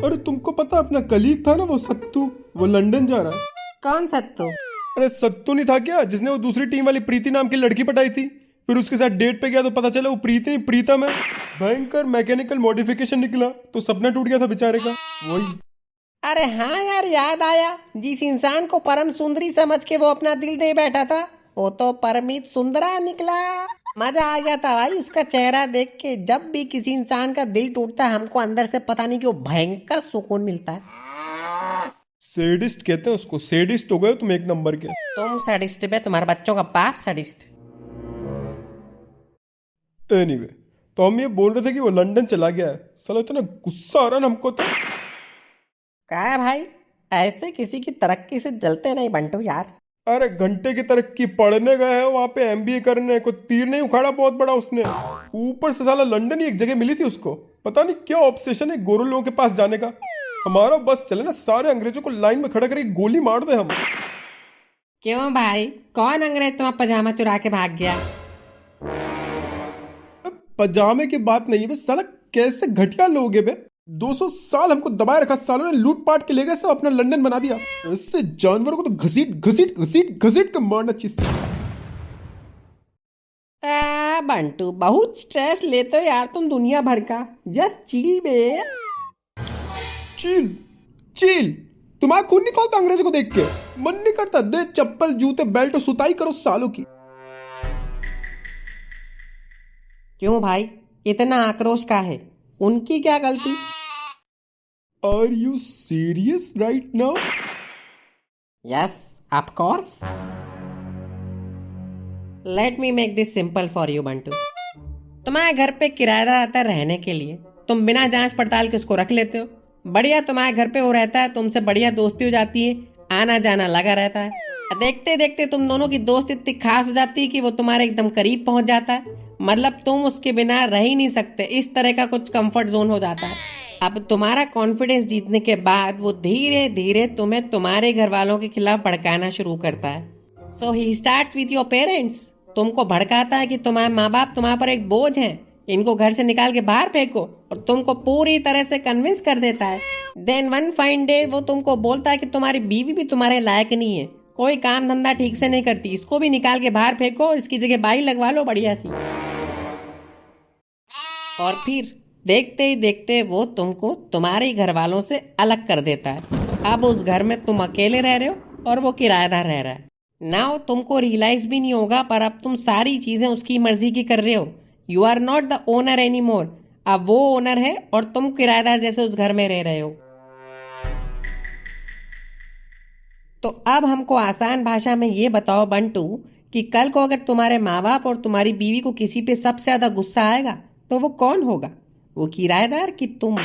अरे तुमको पता अपना कलीग था ना वो सत्तू, वो लंदन जा रहा है। कौन सत्तू? अरे सत्तू नहीं था क्या जिसने वो दूसरी टीम वाली प्रीति नाम की लड़की पटाई थी? फिर उसके साथ डेट पे गया तो पता चला वो प्रीति नहीं प्रीतम है। भयंकर मैकेनिकल मॉडिफिकेशन निकला तो सपना टूट गया था बेचारे का। वही। अरे हाँ यार, याद आया। जिस इंसान को परम सुंदरी समझ के वो अपना दिल दे बैठा था, वो तो परमित सुंदरा निकला। मजा आ गया था भाई उसका चेहरा देख के। जब भी किसी इंसान का दिल टूटता है, हमको अंदर से पता नहीं क्यों भयंकर सुकून मिलता है। सेडिस्ट कहते हैं उसको। सेडिस्ट हो गए तुम एक नंबर के। तुम सडिस्ट बे, तुम्हारे बच्चों का बाप सडिस्ट। एनीवे, तो हम ये बोल रहे थे कि वो लंदन चला गया है। साला इतना गुस्सा आ रहा ना हमको तो। क्या है भाई, ऐसे किसी की तरक्की से जलते नहीं बंटू यार। अरे घंटे की तरक्की पढ़ने गए है वहां पे एमबीए करने, कोई तीर नहीं उखाड़ा बहुत बड़ा उसने। ऊपर से साला लंदन ही एक जगह मिली थी उसको। पता नहीं क्या ऑब्सेशन है गोरे लोगों के पास जाने का। हमारा बस चले ना, सारे अंग्रेजों को लाइन में खड़ा करके गोली मार दे हम। क्यों भाई, कौन अंग्रेज तुम्हारा पजामा चुरा के भाग गया? पजामे की बात नहीं है बे, साला कैसे घटिया लोग है बे। 200 साल हमको दबाए रखा, सालों ने लूट पाट के ले गए, सब अपना लंदन बना दिया। ऐसे जानवरों को तो घसीट घसीट घसीट घसीट के मारना चाहिए। बंटू बहुत स्ट्रेस लेते हो यार तुम दुनिया भर का। जस्ट चिल बे। चील चील, तुम्हारा खून निकलता अंग्रेजों को देख के। मन नहीं करता दे चप्पल जूते बेल्ट और सुताई करो सालों की। क्यों भाई, इतना आक्रोश का है? उनकी क्या गलती? Are you serious right now? Yes, of course. Let me make this simple for you Bantu. तुम्हारे घर पे किराएदार आता है रहने के लिए, तुम बिना जांच पड़ताल के उसको रख लेते हो। बढ़िया, तुम्हारे घर पे वो रहता है, तुमसे बढ़िया दोस्ती हो जाती है, आना जाना लगा रहता है। देखते देखते तुम दोनों की दोस्ती इतनी खास हो जाती है कि वो तुम्हारे एकदम करीब पहुंच जाता है। मतलब तुम उसके बिना रह ही नहीं सकते, इस तरह का कुछ कंफर्ट जोन हो जाता है। अब तुम्हारा कॉन्फिडेंस जीतने के बाद वो धीरे धीरे तुम्हें तुम्हारे घर वालों के खिलाफ भड़काना शुरू करता है। So he starts with your parents. तुमको भड़काता है कि तुम्हारे माँ बाप तुम्हारे पर एक बोझ हैं, इनको घर से निकाल के बाहर फेंको, और तुमको पूरी तरह से कन्विंस कर देता है। देन वन फाइन डे वो तुमको बोलता है कि तुम्हारी बीवी भी तुम्हारे लायक नहीं है, कोई काम धंधा ठीक से नहीं करती, इसको भी निकाल के बाहर फेंको और इसकी जगह बाई लगवा लो बढ़िया सी। और फिर देखते ही देखते वो तुमको तुम्हारे घर वालों से अलग कर देता है। अब उस घर में तुम अकेले रह रहे हो और वो किराएदार रह रहा है। नाउ तुमको रियलाइज भी नहीं होगा, पर अब तुम सारी चीजें उसकी मर्जी की कर रहे हो। You are not the owner any more. अब वो ओनर है और तुम किराएदार जैसे उस घर में रह रहे हो। तो अब हमको आसान भाषा में ये बताओ बंटू कि कल को अगर तुम्हारे माँ बाप और तुम्हारी बीवी को किसी पे सबसे ज्यादा गुस्सा आएगा तो वो कौन होगा? वो किराएदार कि तुम?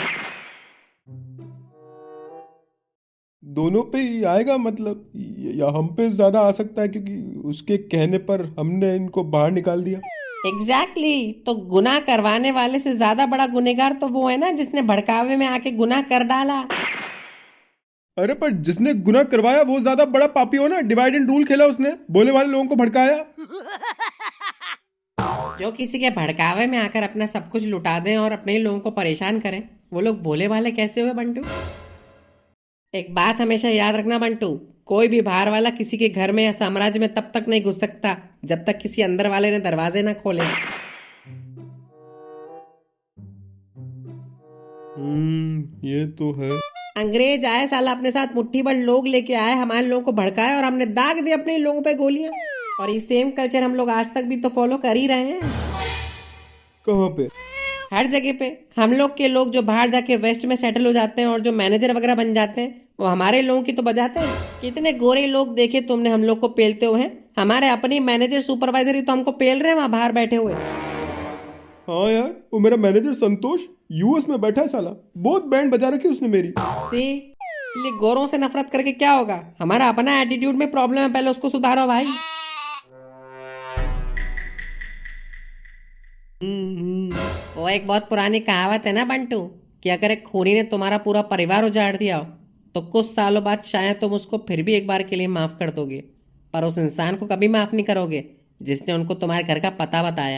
दोनों पे ही आएगा मतलब, या हम पे ज्यादा आ सकता है क्योंकि उसके कहने पर हमने इनको बाहर निकाल दिया। एग्जैक्टली तो गुनाह करवाने वाले से ज्यादा बड़ा गुनहगार तो वो है ना जिसने भड़कावे में आके गुनाह कर डाला। अरे पर जिसने गुनाह करवाया वो ज्यादा बड़ा पापी हो ना। डिवाइड एंड रूल खेला उसने, बोले वाले लोगों को भड़काया। जो किसी के भड़कावे में आकर अपना सब कुछ लुटा दें और अपने ही लोगों को परेशान करें, वो लोग भोले वाले कैसे हुए बंटू? एक बात हमेशा याद रखना बंटू, कोई भी बाहर वाला किसी के घर में या साम्राज्य में तब तक नहीं घुस सकता जब तक किसी अंदर वाले ने दरवाजे ना खोले। ये तो है। अंग्रेज आए साला, अपने साथ मुट्ठी भर लोग लेके आए, हमारे लोगों को भड़काया और हमने दाग दी अपने लोगों पे गोलियां। और ये सेम कल्चर हम लोग आज तक भी तो फॉलो कर ही रहे हैं। कहाँ पे? हर जगह पे। हम लोग के लोग जो बाहर जाके वेस्ट में सेटल हो जाते हैं और जो मैनेजर वगैरह बन जाते हैं, वो हमारे लोगों की तो बजाते हैं। कितने गोरे लोग देखे तुमने हम लोग को पेलते हुए? हमारे अपने मैनेजर सुपरवाइजर ही तो हमको पेल रहे हैं वहां बाहर बैठे हुए। हाँ यार, वो मेरा मैनेजर संतोष यूएस में बैठा है साला, बहुत बैंड बजा रखी उसने मेरी। सी इसलिए गोरों से नफरत करके क्या होगा? हमारा अपना एटीट्यूड में प्रॉब्लम है, पहले उसको सुधारो भाई। वो एक बहुत पुरानी कहावत है ना बंटू, कि अगर एक खूनी ने तुम्हारा पूरा परिवार उजाड़ दिया हो तो कुछ सालों बाद शायद तुम उसको फिर भी एक बार के लिए माफ कर दोगे, पर उस इंसान को कभी माफ नहीं करोगे जिसने उनको तुम्हारे घर का पता बताया।